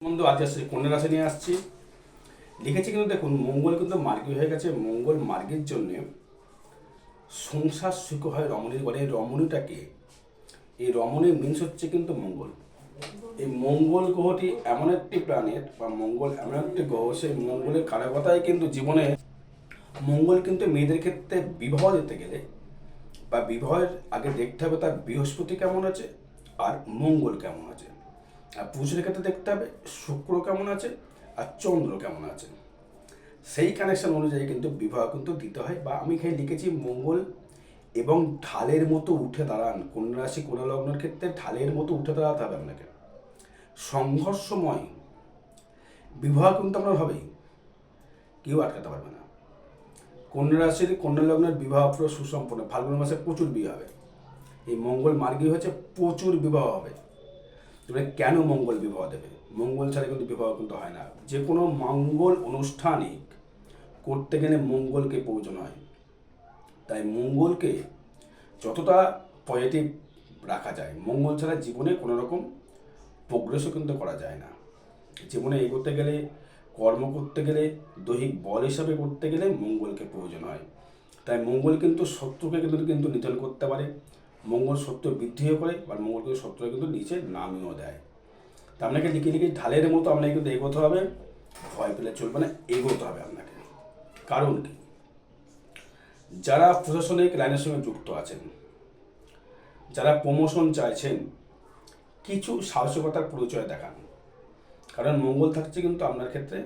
বন্ধু আজ আসছে কন্যা রাশি নিয়ে আসছি। লিখেছি কিন্তু দেখুন, মঙ্গল কিন্তু মার্গী হয়ে গেছে। মঙ্গল মার্গীর জন্যে সংসার সুখ হয় রমণীর ঘরে। এই রমণীটাকে, এই রমণীর মিন্স হচ্ছে কিন্তু মঙ্গল। এই মঙ্গল গ্রহটি এমন একটি প্ল্যানেট বা মঙ্গল এমন একটি গ্রহ, সেই মঙ্গলের কারকতায় কিন্তু জীবনে মঙ্গল কিন্তু মেয়েদের ক্ষেত্রে বিবাহ দিতে গেলে বা বিবাহের আগে দেখতে হবে তার বৃহস্পতি কেমন আছে আর মঙ্গল কেমন আছে। আর পুরুষের ক্ষেত্রে দেখতে হবে শুক্র কেমন আছে আর চন্দ্র কেমন আছে। সেই কানেকশন অনুযায়ী কিন্তু বিবাহ কিন্তু দিতে হয়। বা আমি এখানে লিখেছি মঙ্গল এবং ঢালের মতো উঠে দাঁড়ান। কন্যা রাশি কন্যা লগ্নের ক্ষেত্রে ঢালের মতো উঠে দাঁড়াতে হবে আপনাকে। সংঘর্ষময় বিবাহ কিন্তু আপনার হবেই, কেউ আটকাতে পারবে না। কন্যা রাশির কন্যা লগ্নের বিবাহ পুরো সুসম্পন্ন। ফাল্গুন মাসে প্রচুর বিয়ে হবে। এই মঙ্গল মার্গী হয়েছে, প্রচুর বিবাহ হবে। তবে কেন মঙ্গল বিবাহ দেবে? মঙ্গল ছাড়া কিন্তু বিবাহ কিন্তু হয় না। যে কোনো মঙ্গল অনুষ্ঠানিক করতে গেলে মঙ্গলকে প্রয়োজন হয়। তাই মঙ্গলকে যতটা পজিটিভ রাখা যায়, মঙ্গল ছাড়া জীবনে কোনো রকম প্রোগ্রেসও কিন্তু করা যায় না। জীবনে এগোতে গেলে, কর্ম করতে গেলে, দৈহিক বল হিসাবে করতে গেলে মঙ্গলকে প্রয়োজন হয়। তাই মঙ্গল কিন্তু শত্রুকে কিন্তু নিধন করতে পারে। মঙ্গল শত্রু বৃদ্ধিও করে, আর মঙ্গল কিন্তু শত্রুকে কিন্তু নিচে নামিয়েও দেয়। তা আপনাকে লিখে লিখে ঢালের মতো আপনাকে কিন্তু এগোতে হবে। ভয় পেলে চলবে না, এগোতে হবে আপনাকে। কারণ কি, যারা প্রশাসনিক লাইনের সঙ্গে যুক্ত আছেন, যারা প্রমোশন চাইছেন, কিছু সাহসিকতার পরিচয় দেখান। কারণ মঙ্গল থাকছে কিন্তু আপনার ক্ষেত্রে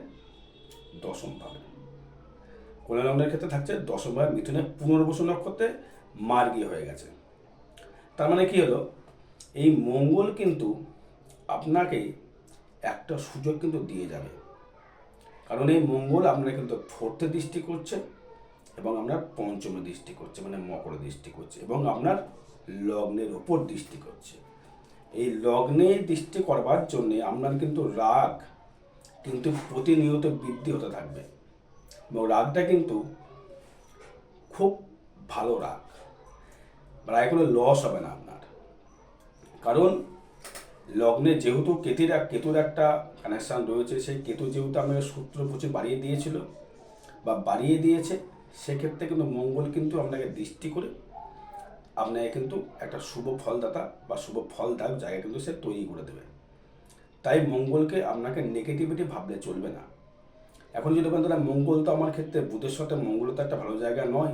দশম ভাবে। কন্যা লগ্নের ক্ষেত্রে থাকছে দশম ভাবে, মিথুনে পুনর্বসু নক্ষত্রে মার্গী হয়ে গেছে। তার মানে কি হলো, এই মঙ্গল কিন্তু আপনাকে একটা সুযোগ কিন্তু দিয়ে যাবে। কারণ এই মঙ্গল আপনারা কিন্তু ফোর্থে দৃষ্টি করছে এবং আপনার পঞ্চমে দৃষ্টি করছে, মানে মকরে দৃষ্টি করছে, এবং আপনার লগ্নের ওপর দৃষ্টি করছে। এই লগ্নে দৃষ্টি করবার জন্যে আপনার কিন্তু রাগ কিন্তু প্রতিনিয়ত বৃদ্ধি হতে থাকবে। এবং রাগটা কিন্তু খুব ভালো রাগ, রায় কোনো লস হবে না আপনার। কারণ লগ্নে যেহেতু কেতুর একটা কানেকশান রয়েছে, সেই কেতু যেহেতু আপনাকে সূত্র প্রচুর বাড়িয়ে দিয়েছিল বা বাড়িয়ে দিয়েছে, সেক্ষেত্রে কিন্তু মঙ্গল কিন্তু আপনাকে দৃষ্টি করে আপনাকে কিন্তু একটা শুভ ফলদাতা বা শুভ ফলদায়ক জায়গা কিন্তু সে তৈরি করে দেবে। তাই মঙ্গলকে আপনাকে নেগেটিভিটি ভাবলে চলবে না। এখন যদি বলেন তাহলে মঙ্গল তো আমার ক্ষেত্রে বুধের সাথে মঙ্গল তো একটা ভালো জায়গা নয়,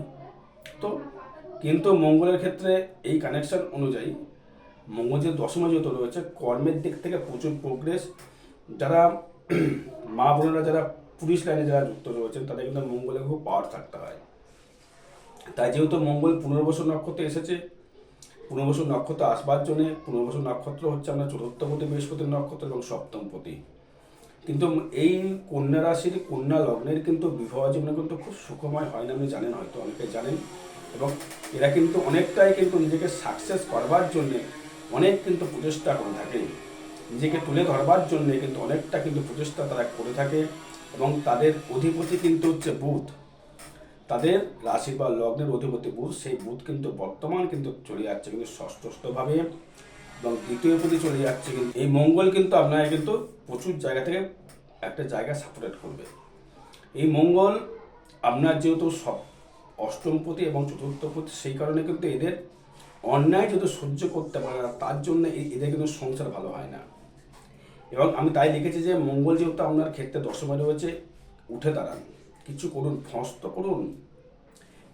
তো কিন্তু মঙ্গলের ক্ষেত্রে এই কানেকশন অনুযায়ী মঙ্গল যে দশমে যেহেতু রয়েছে, কর্মের দিক থেকে প্রচুর প্রোগ্রেস। যারা মা বোনেরা, যারা পুলিশ লাইনে যারা যুক্ত রয়েছেন, তাদের কিন্তু মঙ্গলে খুব পাওয়ার থাকতে হয়। তাই যেহেতু মঙ্গল পুনর্বসু নক্ষত্রে এসেছে, পুনর্বসু নক্ষত্র আসবার জন্যে, পুনর্বসু নক্ষত্র হচ্ছে আমরা চতুর্থপতি বৃহস্পতির নক্ষত্র এবং সপ্তমপতি। কিন্তু এই কন্যা রাশির কন্যা লগ্নের কিন্তু বিবাহ জীবনে কিন্তু খুব সুখময় হয় না, আপনি জানেন, হয়তো অনেকে জানেন। এবং এরা কিন্তু অনেকটাই কিন্তু নিজেকে সাকসেস করবার জন্যে অনেক কিন্তু প্রচেষ্টা করে থাকে। নিজেকে তুলে ধরবার জন্যে কিন্তু অনেকটা কিন্তু প্রচেষ্টা তারা করে থাকে। এবং তাদের অধিপতি কিন্তু হচ্ছে বুধ। তাদের রাশি বা লগ্নের অধিপতি বুধ, সেই বুধ কিন্তু বর্তমান কিন্তু চলে যাচ্ছে কিন্তু ষষ্ঠভাবে এবং দ্বিতীয় পতি চলে যাচ্ছে। কিন্তু এই মঙ্গল কিন্তু আপনাকে কিন্তু প্রচুর জায়গা থেকে একটা জায়গা সাপোর্ট করবে। এই মঙ্গল আপনার যেহেতু সব অষ্টমপতি এবং চতুর্থপতি, সেই কারণে কিন্তু এদের অন্যায় যদি সহ্য করতে পারে না, তার জন্য এদের কিন্তু সংসার ভালো হয় না। এবং আমি তাই লিখেছি যে মঙ্গল যেহেতু আপনার ক্ষেত্রে দশমে রয়েছে, উঠে দাঁড়ান, কিছু করুন, ফস্ত করুন।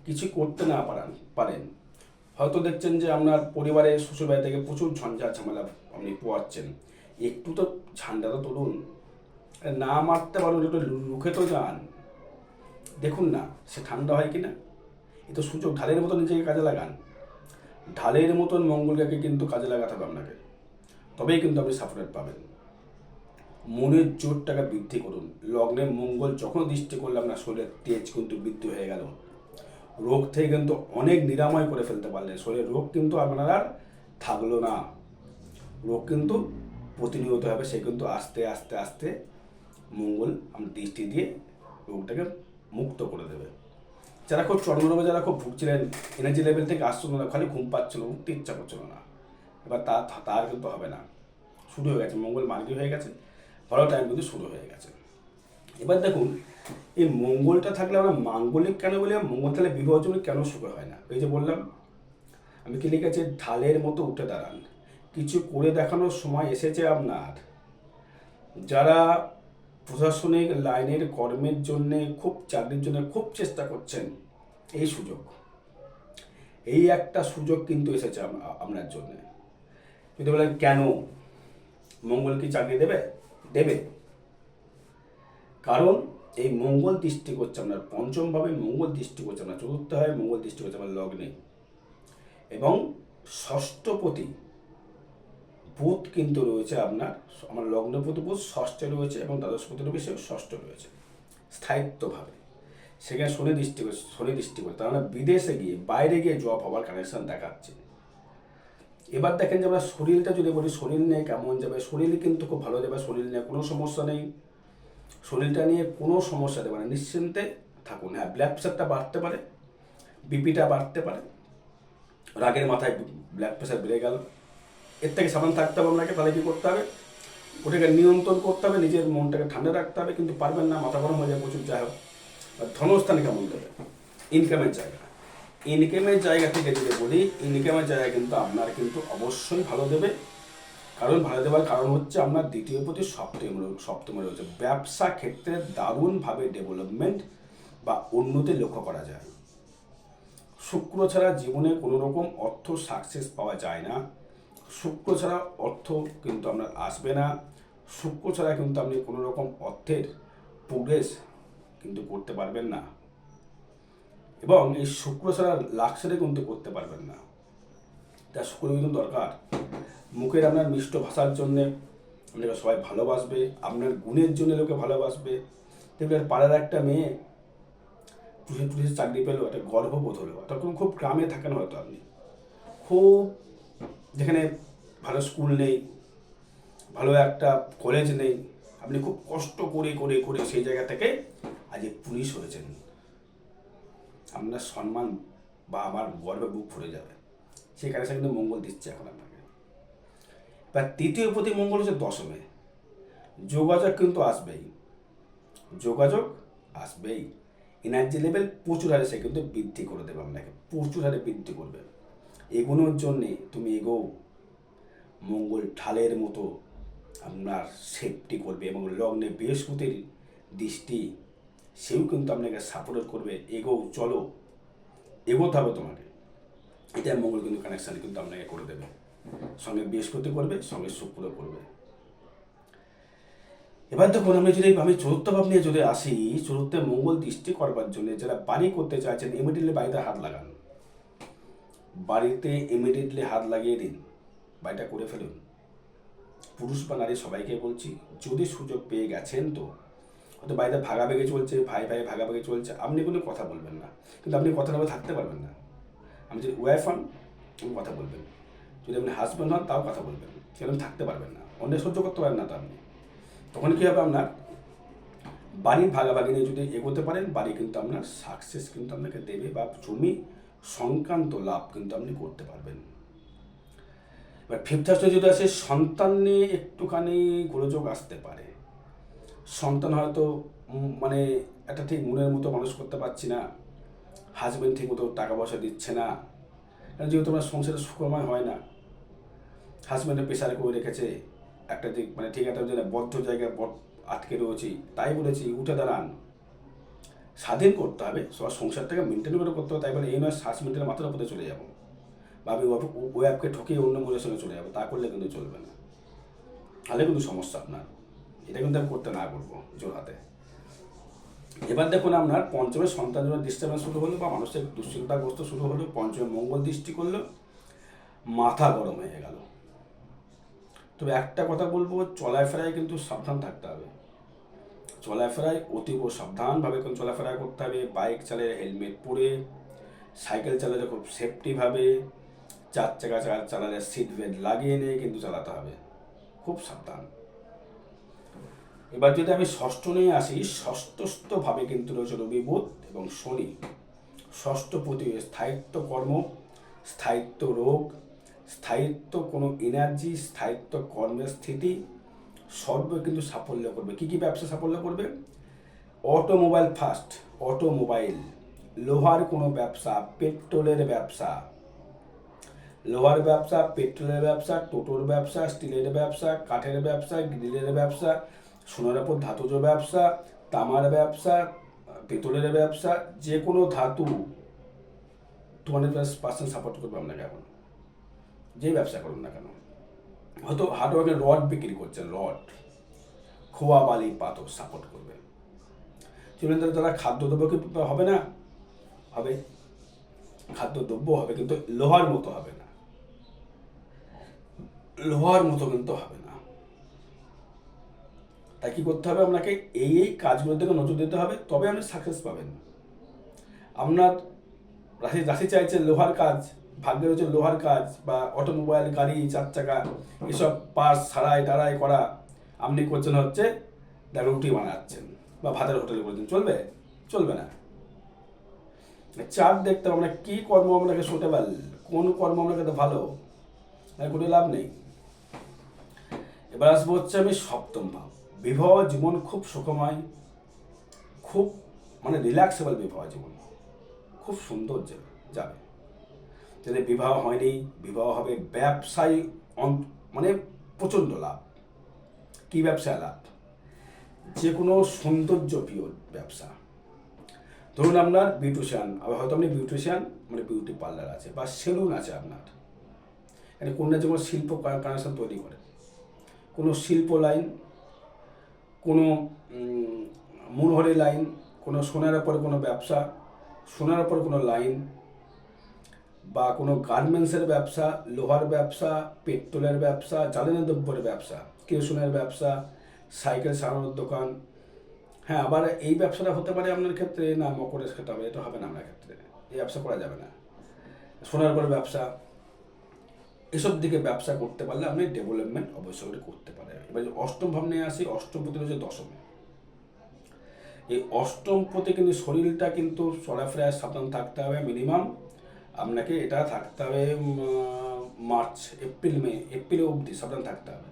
কিছু করতে না পারেন, হয়তো দেখছেন যে আপনার পরিবারে শ্বশুরবাড়ি থেকে প্রচুর ঝঞ্ঝা ঝামেলা আপনি পোয়াচ্ছেন, একটু তো ঝান্ডা তো তুলুন। না মারতে পারুন, একটু রুখে তো যান, দেখুন না সে ঠান্ডা হয় কি না। এ তো সুযোগ, ঢালের মতন নিজেকে কাজে লাগান। ঢালের মতন মঙ্গলকে কিন্তু কাজে লাগাতে হবে আপনাকে, তবেই কিন্তু আপনি সাপোর্ট পাবেন। মনের জোরটাকে বৃদ্ধি করুন। লগ্নে মঙ্গল যখন দৃষ্টি করলে আপনার শরীরের তেজ কিন্তু বৃদ্ধি হয়ে গেল, রোগ থেকে কিন্তু অনেক নিরাময় করে ফেলতে পারলেন। শরীরের রোগ কিন্তু আপনার আর থাকলো না। রোগ কিন্তু প্রতিনিয়ত হবে, সে কিন্তু আস্তে আস্তে আস্তে মঙ্গল আমরা দৃষ্টি দিয়ে রোগটাকে মুক্ত করে দেবে। যারা খুব চর্মরোগে যারা খুব ভুগছিলেন, এনার্জি লেভেল থেকে আসছিল না, খালি ঘুম পাচ্ছিল, উঠতে ইচ্ছা করছিল না, এবার তার কিন্তু হবে না। শুরু হয়ে গেছে, মঙ্গল মার্গী হয়ে গেছে, ভালো টাইম কিন্তু শুরু হয়ে গেছে। এবার দেখুন, এই মঙ্গলটা থাকলে আমরা মাঙ্গলিক কেন বলি, মঙ্গল থাকলে বিবাহ জীবনে কেন সুখ হয় না? এই যে বললাম, আমি কি লিখেছি, ঢালের মতো উঠে দাঁড়ান, কিছু করে দেখানোর সময় এসেছে আপনার। যারা প্রশাসনিক লাইনের কর্মের জন্যে খুব, চাকরির জন্য খুব চেষ্টা করছেন, এই সুযোগ, এই একটা সুযোগ কিন্তু এসেছে আপনার জন্য। যদি বলেন কেন, মঙ্গল কি চাকরি দেবে? দেবে। কারণ এই মঙ্গল দৃষ্টি করছে আপনার পঞ্চমভাবে, মঙ্গল দৃষ্টি করছে আপনার চতুর্থভাবে, মঙ্গল দৃষ্টি করছে আপনার লগ্নে, এবং ষষ্ঠপতি বুধ কিন্তু রয়েছে আপনার, আমার লগ্নপতি বুধ ষষ্ঠে রয়েছে এবং দ্বাদশপতি রবি সেও ষষ্ঠ রয়েছে স্থায়িত্বভাবে। সেখানে শনি দৃষ্টি করে, তার মানে বিদেশে গিয়ে, বাইরে গিয়ে জব হওয়ার কানেকশন দেখাচ্ছে। এবার দেখেন যে আমরা শরীরটা যদি বলি, শরীর নিয়ে কেমন যাবে, শরীর কিন্তু খুব ভালো যাবে, শরীর নিয়ে কোনো সমস্যা নেই, শরীরটা নিয়ে কোনো সমস্যা দেবে না, নিশ্চিন্তে থাকুন। হ্যাঁ, ব্লাড প্রেশারটা বাড়তে পারে, বিপিটা বাড়তে পারে, রাগের মাথায় ব্লাড প্রেশার বেড়ে গেল, এর থেকে সাবধান থাকতে হবে আপনাকে। তাহলে কী করতে হবে, ওটাকে নিয়ন্ত্রণ করতে হবে, নিজের মনটাকে ঠান্ডা রাখতে হবে, কিন্তু পারবেন না, মাথা গরম হয়ে যায় প্রচুর। যাই হোক, ধনস্থানে কেমন দেবে, ইনকামের জায়গা, ইনকামের জায়গা থেকে যদি বলি, ইনকামের জায়গা কিন্তু আপনার কিন্তু অবশ্যই ভালো দেবে। কারণ ভালো দেওয়ার কারণ হচ্ছে আপনার দ্বিতীয় প্রতি সপ্তমে রয়েছে। ব্যবসা ক্ষেত্রে দারুণভাবে ডেভেলপমেন্ট বা উন্নতি লক্ষ্য করা যায়। শুক্র ছাড়া জীবনে কোনো রকম অর্থ সাকসেস পাওয়া যায় না, শুক্র ছাড়া অর্থ কিন্তু আপনার আসবে না, শুক্র ছাড়া কিন্তু আপনি কোনো রকম অর্থের প্রোগ্রেস কিন্তু করতে পারবেন না, এবং এই শুক্র ছাড়া লাক্সারি কিন্তু করতে পারবেন না। তা শুক্র কিন্তু দরকার মুখের আপনার মিষ্ট ভাষার জন্যে, আপনাকে সবাই ভালোবাসবে, আপনার গুণের জন্য লোকে ভালোবাসবে। দেখবেন পাড়ার একটা মেয়ে পুলিশের চাকরি পেলো, একটা গর্ববোধ হলো। তখন খুব গ্রামে থাকেন হয়তো আপনি, খুব যেখানে ভালো স্কুল নেই, ভালো একটা কলেজ নেই, আপনি খুব কষ্ট করে করে করে সেই জায়গা থেকে আজ পুলিশ হয়েছেন। আপনার সম্মান বা আমার গর্বে বুক ভরে যাবে। সেই কারণে কিন্তু মঙ্গল দিচ্ছে এখন আপনাকে। বা তৃতীয় প্রতি মঙ্গল হচ্ছে দশমে, যোগাযোগ কিন্তু আসবেই, যোগাযোগ আসবেই, এনার্জি লেভেল প্রচুর হারে সে কিন্তু বৃদ্ধি করে দেবে আপনাকে, প্রচুর হারে বৃদ্ধি করবে। এগোনোর জন্যে তুমি এগো, মঙ্গল ঢালের মতো আপনার সেফটি করবে, এবং লগ্নে বৃহস্পতির দৃষ্টি, সেও কিন্তু আপনাকে সাপোর্ট করবে। এগো, চলো, এগোতে হবে তোমাকে, এটা মঙ্গল কিন্তু কানেকশান কিন্তু আপনাকে করে দেবে। সঙ্গে বৃহস্পতি করবে, সঙ্গে শুক্র করবে। এবার দেখুন, আমি চতুর্থ ভাব নিয়ে যদি আসি, চতুর্থে মঙ্গল দৃষ্টি করবার জন্য যারা বাড়ি করতে চাইছেন, ইমিডিয়েটলি বাড়িতে হাত লাগান, বাড়িতে ইমিডিয়েটলি হাত লাগিয়ে দিন, বাড়িটা করে ফেলুন। পুরুষ বা নারী সবাইকে বলছি, যদি সুযোগ পেয়ে গেছেন তো, হয়তো বাড়িতে ভাগাভাগি চলছে, ভাই ভাই ভাগাভাগি চলছে, আপনি কোনো কথা বলবেন না, কিন্তু আপনি কথা না বলে থাকতে পারবেন না। আমি যদি ওয়াইফ হন, আপনি কথা বলবেন, যদি আপনি হাজব্যান্ড হন তাও কথা বলবেন, কেন থাকতে পারবেন না, অনেক সহ্য করতে পারেন না তো আপনি। তখন কী হবে, আপনার বাড়ির ভাগাভাগি নিয়ে যদি এগোতে পারেন, বাড়ি কিন্তু আপনার সাকসেস কিন্তু আপনাকে দেবে, বা জমি সংক্রান্ত লাভ কিন্তু আপনি করতে পারবেন। এবার ফিফথ হাউসে যদি আসে, সন্তান নিয়ে একটুখানি গোলযোগ আসতে পারে। সন্তান হয়তো মানে একটা ঠিক মনের মতো মানুষ করতে পারছি না, হাজব্যান্ড ঠিক মতো টাকা পয়সা দিচ্ছে না, যেহেতু আমার সংসারে সুখময় হয় না, হাজব্যান্ডের প্রেশারে করে রেখেছে, একটা দিক মানে ঠিক একটা বদ্ধ জায়গায় আটকে রয়েছি, তাই বলেছি উঠে দাঁড়ান, স্বাধীন করতে হবে, সবার সংসারটাকে মেনটেন করে করতে হবে। তাই বলে এই নয় 7 মিনিটের মাথার উপরে চলে যাবো, বা আমি ওই অ্যাপকে ঠকিয়ে অন্য মহিলার সঙ্গে চলে যাবো, তা করলে কিন্তু চলবে না, তাহলে কিন্তু সমস্যা আপনার। এটা কিন্তু আমি করতে না করবো জোর হাতে। এবার দেখুন, আপনার পঞ্চমের সন্তান জন্য ডিস্টার্বেন্স শুরু হলো, বা মানুষের দুশ্চিন্তাগ্রস্ত শুরু হলো, পঞ্চমে মঙ্গল দৃষ্টি করলো, মাথা গরম হয়ে গেল। তবে একটা কথা বলবো, চলাফেরায় কিন্তু সাবধান থাকতে হবে, চলাফেরায় অতীব সাবধানভাবে চলাফেরা করতে হবে। বাইক চালালে হেলমেট পরে, সাইকেল চালালে খুব সেফটিভাবে, 4 চাকা চালালে সিট বেল্ট লাগিয়ে নিয়ে কিন্তু চালাতে হবে, খুব সাবধান। এবার যদি আমি ষষ্ঠ নিয়ে আসি, ষষ্ঠস্থভাবে কিন্তু রয়েছে রবি বুধ এবং শনি। ষষ্ঠ প্রতি স্থায়িত্ব কর্ম, স্থায়িত্ব রোগ, স্থায়িত্ব কোনো এনার্জি, স্থায়িত্ব কর্মের স্থিতি, সর্বে কিন্তু সাফল্য করবে। কী কী ব্যবসা সাফল্য করবে? অটোমোবাইল ফার্স্ট, অটোমোবাইল, লোহার কোনো ব্যবসা, পেট্রোলের ব্যবসা, লোহার ব্যবসা, পেট্রোলের ব্যবসা, টোটোর ব্যবসা, স্টিলের ব্যবসা, কাঠের ব্যবসা, গ্রিলের ব্যবসা, সোনার উপর ধাতুজ ব্যবসা, তামার ব্যবসা, পেট্রোলের ব্যবসা, যে কোনো ধাতু 200% সাপোর্ট করবে আপনাকে। এখন যেই ব্যবসা করুন না কেন, হয়তো হার্ডওয়ার্কের রড বিক্রি করছেন, রড, খোয়া, বালি, পাথর সাপোর্ট করবে। চলুন, তারা খাদ্যদ্রব্য কি হবে না? হবে, খাদ্যদ্রব্য হবে, কিন্তু লোহার মতো হবে না, লোহার মতো কিন্তু হবে না। তাই কি করতে হবে আপনাকে? এই কাজগুলোর দিকে নজর দিতে হবে, তবে আপনি সাকসেস পাবেন। আপনার রাশি চাইছে লোহার কাজ, ভাগ্যের হচ্ছে লোহার কাজ বা অটোমোবাইল, গাড়ি, 4 চাকা, এসব পার্টস ছাড়াই টাড়াই করা। আপনি করছেন হচ্ছে রুটি বানাচ্ছেন বা ভাতের হোটেলে করছেন, চলবে? চলবে না। চার্ট দেখতে হবে আপনার কী কর্ম আপনাকে সুটেবল, কোন কর্ম আপনাকে তো ভালো, কোনো লাভ নেই। এবার আসবো হচ্ছে আমি সপ্তম ভাব, বিবাহ জীবন খুব সুখময়, খুব মানে রিল্যাক্সেবল বিবাহ জীবন, খুব সুন্দর যাবে। যদি বিবাহ হয়নি, বিবাহ হবে। ব্যবসায় মানে প্রচণ্ড লাভ। কী ব্যবসায় লাভ? যে কোনো সৌন্দর্য প্রিয় ব্যবসা। ধরুন আপনার বিউটিশিয়ান, আবার হয়তো আপনি বিউটিশিয়ান মানে বিউটি পার্লার আছে বা সেলুন আছে আপনার, মানে কোনো না যে কোনো শিল্প কানেকশন তৈরি করে, কোনো শিল্প লাইন, কোনো মনোহরি লাইন, কোনো সোনার ওপরে কোনো ব্যবসা, সোনার ওপরে কোনো লাইন, বা কোনো গার্মেন্টসের ব্যবসা, লোহার ব্যবসা, পেট্রোলের ব্যবসা, জ্বালানি দ্রব্যের ব্যবসা, কেরোসিনের ব্যবসা, সাইকেল সারানোর দোকান। হ্যাঁ, আবার এই ব্যবসাটা হতে পারে আপনার ক্ষেত্রে না মকরের খেতে হবে, এটা হবে না আপনার ক্ষেত্রে, এই ব্যবসা করা যাবে না। সোনার উপরে ব্যবসা, এসব দিকে ব্যবসা করতে পারলে আপনি ডেভেলপমেন্ট অবশ্যই করতে পারেন। এবার অষ্টম ভাব নিয়ে আসি, অষ্টম পতি হচ্ছে দশমে। এই অষ্টম পতি কিন্তু শরীরটা কিন্তু চলাফেরায় সাবধান থাকতে হবে। মিনিমাম আপনাকে এটা থাকতে হবে মার্চ, এপ্রিল অবধি সাবধান থাকতে হবে।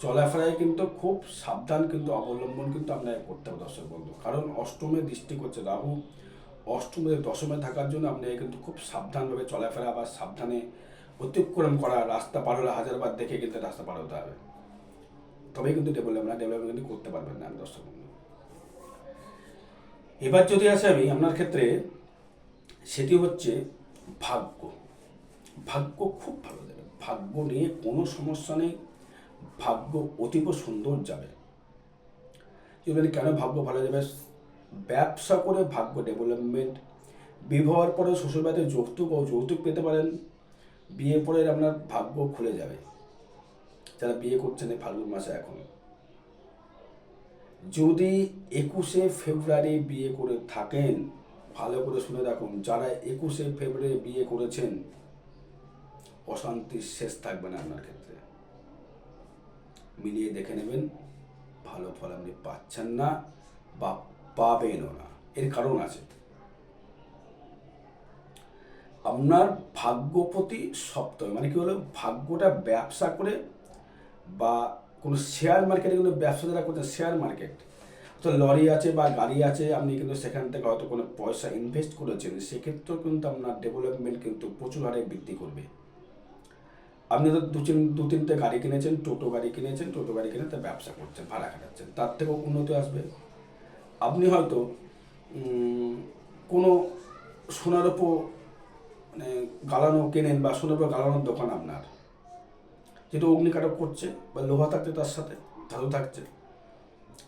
চলাফেরায় কিন্তু খুব সাবধান কিন্তু অবলম্বন কিন্তু আপনাকে করতে হবে দর্শক বন্ধু, কারণ অষ্টমে দৃষ্টি করছে রাহু। অষ্টমে দশমে থাকার জন্য আপনাকে কিন্তু খুব সাবধানভাবে চলাফেরা বা সাবধানে অতিক্রম করা, রাস্তা পার হলে 1000 বার দেখে কিন্তু রাস্তা পার হতে হবে, তবেই কিন্তু ডেভেলপমেন্ট কিন্তু করতে পারবেন না দর্শক বন্ধু। এবার যদি আসে আমি আপনার ক্ষেত্রে, সেটি হচ্ছে ভাগ্য। ভাগ্য খুব ভালো যাবে, ভাগ্য নিয়ে কোনো সমস্যা নেই, ভাগ্য অতীব সুন্দর যাবে। কেন ভাগ্য ভালো যাবে? ব্যবসা করে ভাগ্য ডেভেলপমেন্ট, বিবাহের পরে শ্বশুরবাড়িতে যৌতুক পেতে পারেন, বিয়ে পরে আপনার ভাগ্য খুলে যাবে। যারা বিয়ে করছেন এই ফাল্গুন মাসে, এখন যদি 21শে ফেব্রুয়ারি বিয়ে করে থাকেন, ভালো করে শুনে রাখুন, যারা 21শে ফেব্রুয়ারি বিয়ে করেছেন, অশান্তির শেষ থাকবে না আপনার ক্ষেত্রে। মিলিয়ে দেখে নেবেন, ভালো ফল আপনি পাচ্ছেন না বা পাবেনও না। এর কারণ আছে, আপনার ভাগ্যপতি সপ্তমে, মানে কি হলো, ভাগ্যটা ব্যবসা করে বা কোনো শেয়ার মার্কেটে কিন্তু ব্যবসা যারা করছেন, শেয়ার মার্কেট, তো লরি আছে বা গাড়ি আছে, আপনি কিন্তু সেখান থেকে হয়তো কোনো পয়সা ইনভেস্ট করেছেন, সেক্ষেত্রেও কিন্তু আপনার ডেভেলপমেন্ট কিন্তু প্রচুর হারে বৃদ্ধি করবে। আপনি তো দু তিনটে গাড়ি কিনেছেন, টোটো গাড়ি কিনে তা ব্যবসা করছেন, ভাড়া খাটাচ্ছেন, তার থেকেও উন্নতি আসবে। আপনি হয়তো কোনো সোনার উপর মানে গালানো কেনেন বা সোনার উপর গালানোর দোকান আপনার, যেটা অগ্নিকাটক করছে বা লোহা থাকছে, তার সাথে ধাতু থাকছে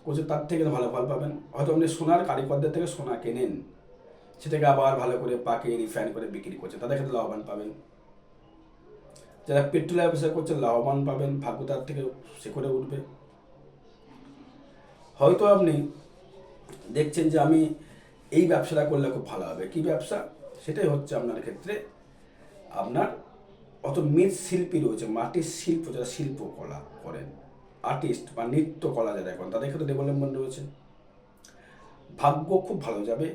করছে, তার থেকে ভালো ফল পাবেন। হয়তো আপনি সোনার কারিগরদের থেকে সোনা কেনেন, সেটাকে আবার ভালো করে পাকিয়ে রিফাইন করে বিক্রি করছে, তাদের ক্ষেত্রে লাভবান পাবেন। যারা পেট্রোলের ব্যবসা করছে লাভবান পাবেন, ভাগ্য তার থেকে করে উঠবে। হয়তো আপনি দেখছেন যে আমি এই ব্যবসাটা করলে খুব ভালো হবে, কী ব্যবসা? সেটাই হচ্ছে আপনার ক্ষেত্রে আপনার অত মৃৎশিল্পী রয়েছে, মাটির শিল্প, যারা শিল্পকলা করেন, আর্টিস্ট বা নৃত্যকলা যারা করেন, তাদের ক্ষেত্রে ডেভেলপমেন্ট রয়েছে। ভাগ্য খুব ভালো যাবে।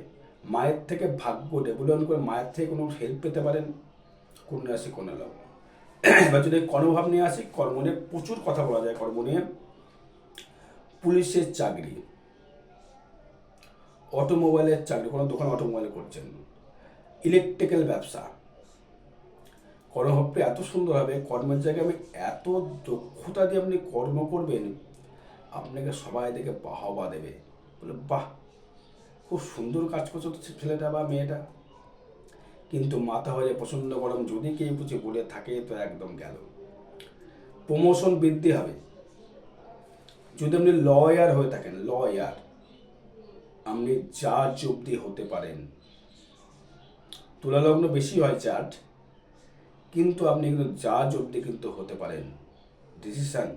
মায়ের থেকে ভাগ্য ডেভেলপমেন্ট করে মায়ের থেকে কোনো হেল্প পেতে পারেন, কন্যা রাশি কন্যা লগ্ন। এবার যদি কর্মভাব নিয়ে আসি, কর্ম নিয়ে প্রচুর কথা বলা যায়। কর্ম নিয়ে পুলিশের চাকরি, অটোমোবাইলের চাকরি, কোনো দোকান অটোমোবাইল করছেন, ইলেকট্রিক্যাল ব্যবসা, কর্মভাবটা এত সুন্দর হবে, কর্মের জায়গায় আমি এত দক্ষতা দিয়ে আপনি কর্ম করবেন, আপনাকে সবাই দেখে বাহবা দেবে, বলে বাহ খুব সুন্দর কাজ করছো তো ছেলেটা বা মেয়েটা। কিন্তু মাথা হয়ে প্রচণ্ড গরম যদি কেউ কিছু বলে থাকে তো একদম গেল। প্রমোশন বৃদ্ধি হবে। যদি আপনি লয়ার হয়ে থাকেন, লয়ার, আপনি জাজ অব্দি হতে পারেন। তুলা লগ্ন বেশি হয় চার্ট, কিন্তু আপনি কিন্তু জাজ অব্দি কিন্তু হতে পারেন। ডিসিশান,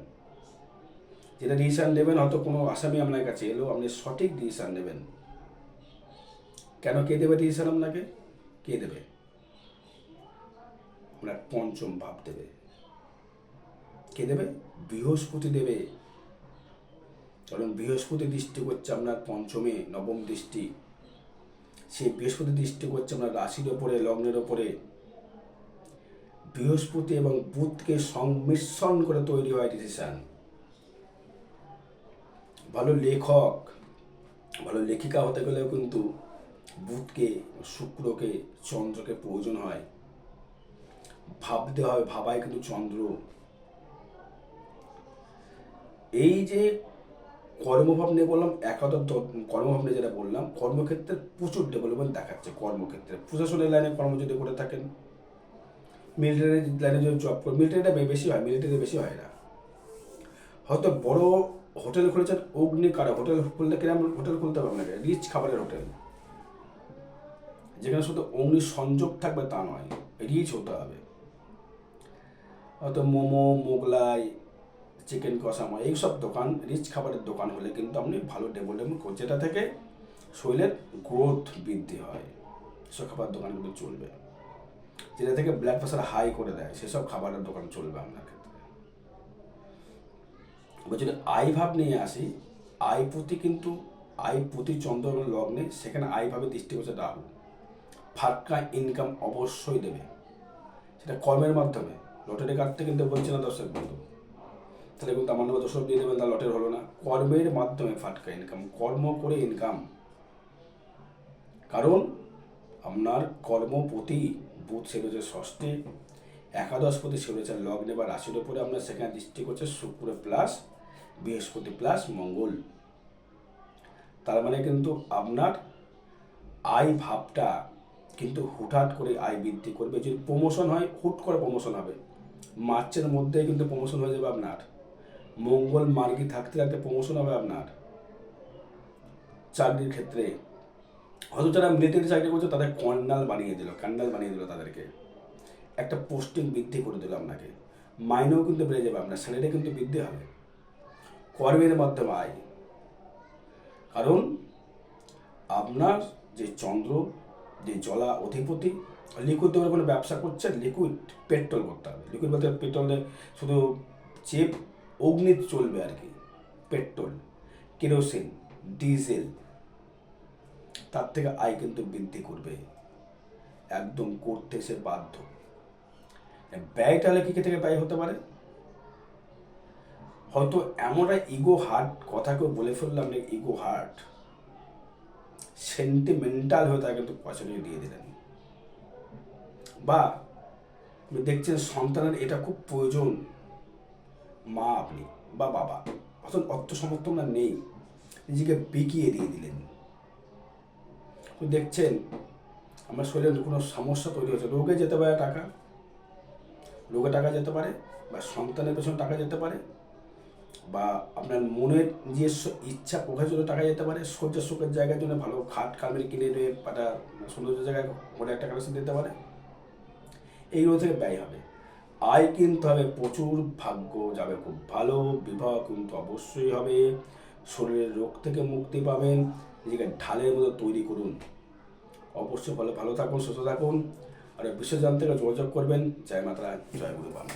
যেটা ডিসিশান নেবেন, হয়তো কোনো আসামি আপনার কাছে এলো, আপনি সঠিক ডিসিশান নেবেন। কেন কে দেবে ডিসিশান আপনাকে? কে দেবে? আপনার পঞ্চম ভাব দেবে। কে দেবে? বৃহস্পতি দেবে। কারণ বৃহস্পতি দৃষ্টি করছে আপনার পঞ্চমে, নবম দৃষ্টি। সেই বৃহস্পতি দৃষ্টি করছে আপনার রাশির ওপরে, লগ্নের ওপরে। বৃহস্পতি এবং বুধকে সংমিশ্রণ করে তৈরি হয় ডিসিশন। ভালো লেখক, ভালো লেখিকা হতে গেলেও কিন্তু বুধকে, শুক্রকে, চন্দ্রকে প্রয়োজন হয়। ভাবতে হয়, ভাবায় কিন্তু চন্দ্র। এই যে কর্মভাব নিয়ে বললাম, একাদশ কর্মভাব নিয়ে যেটা বললাম, কর্মক্ষেত্রে প্রচুর ডেভেলপমেন্ট দেখাচ্ছে। কর্মক্ষেত্রে প্রশাসনের লাইনে কর্ম যদি করে থাকেন, মিলিটারি লাইনে যদি জব করে, মিলিটারিটা বেশি হয়, মিলিটারি বেশি হয় না। হয়তো বড় হোটেল খুলেছেন, অগ্নিকারা হোটেল খুলতে, কিরম হোটেল খুলতে হবে আপনাকে? রিচ খাবারের হোটেল, যেখানে শুধু অগ্নি সংযোগ থাকবে তা নয়, রিচ হতে হবে। হয়তো মোমো, মোগলাই, চিকেন কষামা, এইসব দোকান, রিচ খাবারের দোকান হলে কিন্তু আপনি ভালো ডেভেলপমেন্ট করছেন, যেটা থেকে শরীরের গ্রোথ বৃদ্ধি হয়। সেসব খাবার দোকান কিন্তু চলবে। যেটা থেকে ব্লাড প্রেশার হাই করে দেয়, সেসব খাবারের দোকান চলবে আপনার ক্ষেত্রে। যদি আয় ভাব নিয়ে আসি, আয় প্রতি কিন্তু, আয় প্রতি চন্দ্র লগ্নে, সেখানে আয় ভাবে দৃষ্টি করছে রাহু। ফাটকা ইনকাম অবশ্যই দেবে, সেটা কর্মের মাধ্যমে। লটারি কাটতে কিন্তু বলছে না দর্শক বন্ধু, তাহলে কিন্তু আমার নামে দর্শক দিয়ে দেবেন, তার লটারি হলো না। কর্মের মাধ্যমে ফাটকা ইনকাম, কর্ম করে ইনকাম। কারণ আপনার কর্মপতি বুধ সেরেছে ষষ্ঠে, একাদশপতি সেরেছে লগ্নে বা রাশির উপরে, আপনার সেখানে দৃষ্টি করছে শুক্র প্লাস বৃহস্পতি প্লাস মঙ্গল। তার মানে কিন্তু আপনার আয় ভাবটা কিন্তু হুটহাট করে আয় বৃদ্ধি করবে। যদি প্রমোশন হয়, হুট করে প্রমোশন হবে, মার্চের মধ্যেই কিন্তু প্রমোশন হয়ে যাবে আপনার। মঙ্গল মার্গী থাকতে থাকতে প্রমোশন হবে আপনার। চাকরির ক্ষেত্রে হয়তো যারা মিলিটারি চাকরি করছে তাদের কর্নাল বানিয়ে দিল, কর্নাল বানিয়ে দিল, তাদেরকে একটা পোস্টিং বৃদ্ধি করে দিল আপনাকে। মাইনেও কিন্তু বেড়ে যাবে, আপনার স্যালারি কিন্তু বৃদ্ধি হবে। কর্মের মাধ্যমে আয়, কারণ আপনার যে চন্দ্র, যে জলা অধিপতি, লিকুইড দেওয়ার কোনো ব্যবসা করছেন, লিকুইড পেট্রোল করতে হবে। লিকুইড বলতে পেট্রোলে শুধু যে অগ্নি চলবে আর কি, পেট্রোল, কেরোসিন, ডিজেল, তার থেকে আয় কিন্তু বৃদ্ধি করবে, একদম করতে সে বাধ্য। ব্যয়টা হলে কী থেকে ব্যয় হতে পারে? হয়তো এমনটা ইগো হার্ট কথা কেউ বলে ফেললাম, ইগো হার্ট, সেন্টিমেন্টাল হয়ে তাকে কিন্তু পয়সা নিয়ে দিয়ে দিলেন। বা আপনি দেখছেন সন্তানের এটা খুব প্রয়োজন, মা আপনি বা বাবা, অথচ অর্থ সমর্থন না নেই, নিজেকে বিকিয়ে দিয়ে দিলেন। দেখছেন আমার শরীরে কোনো সমস্যা তৈরি হচ্ছে, রোগে যেতে পারে টাকা, রোগে টাকা যেতে পারে, বা সন্তানের পেছনে টাকা যেতে পারে, বা আপনার মনের নিজস্ব ইচ্ছা প্রকাশের জন্য টাকা যেতে পারে, শয্যা সুখের জায়গার জন্য ভালো খাট কালমেরি কিনে নিয়ে একটা সৌন্দর্য জায়গায় মনে একটা কালেকশন দিতে পারে। এইগুলো থেকে ব্যয় হবে। আয় কিন্তু হবে প্রচুর, ভাগ্য যাবে খুব ভালো, বিবাহ কিন্তু অবশ্যই হবে, শরীরের রোগ থেকে মুক্তি পাবেন, নিজেকে ঢালের মতো তৈরি করুন। অবশ্যই ভালো থাকুন, সুস্থ থাকুন। আর বিশেষ জানতে যোগাযোগ করবেন। জয় মাতা, জয় গুরু বাম।